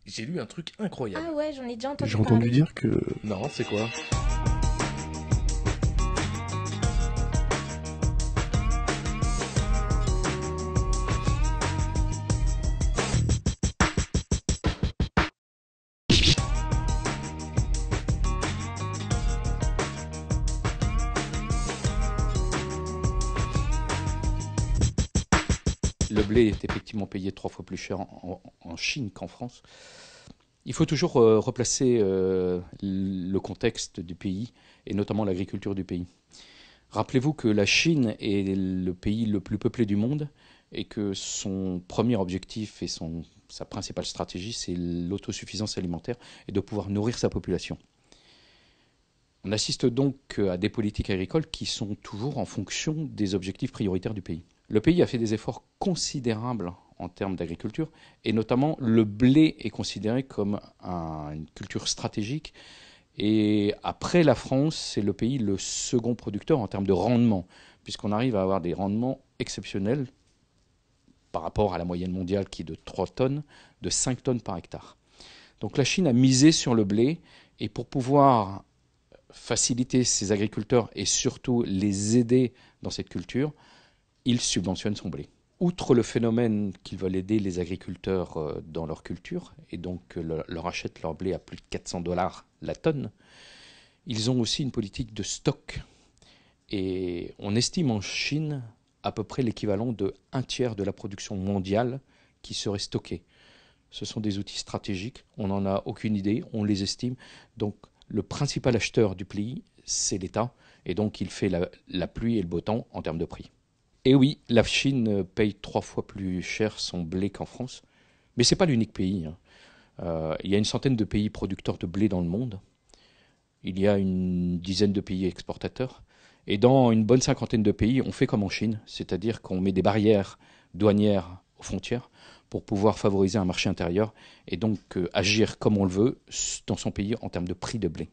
j'ai lu un truc Ah incroyable. ouais, j'en ai déjà J'ai entendu entendu parler. dire que Non, c'est quoi? Le blé est effectivement payé 3 fois plus cher en Chine qu'en France. Il faut toujours replacer le contexte du pays et notamment l'agriculture du pays. Rappelez-vous que la Chine est le pays le plus peuplé du monde et que son premier objectif et sa principale stratégie, c'est l'autosuffisance alimentaire et de pouvoir nourrir sa population. On assiste donc à des politiques agricoles qui sont toujours en fonction des objectifs prioritaires du pays. Le pays a fait des efforts considérables en termes d'agriculture, et notamment le blé est considéré comme une culture stratégique. Et après la France, c'est le pays le second producteur en termes de rendement, puisqu'on arrive à avoir des rendements exceptionnels par rapport à la moyenne mondiale qui est de 3 tonnes, de 5 tonnes par hectare. Donc la Chine a misé sur le blé, et pour pouvoir faciliter ses agriculteurs et surtout les aider dans cette culture, il subventionne son blé. Outre le phénomène qu'ils veulent aider les agriculteurs dans leur culture, et donc leur achètent leur blé à plus de 400 $ la tonne, ils ont aussi une politique de stock. Et on estime en Chine à peu près l'équivalent de un tiers de la production mondiale qui serait stockée. Ce sont des outils stratégiques, on n'en a aucune idée, on les estime. Donc le principal acheteur du pays, c'est l'État, et donc il fait la pluie et le beau temps en termes de prix. Et oui, la Chine paye 3 fois plus cher son blé qu'en France, mais ce n'est pas l'unique pays, hein. Il y a une centaine de pays producteurs de blé dans le monde, il y a une dizaine de pays exportateurs, et dans une bonne cinquantaine de pays, on fait comme en Chine, c'est-à-dire qu'on met des barrières douanières aux frontières pour pouvoir favoriser un marché intérieur et donc agir comme on le veut dans son pays en termes de prix de blé.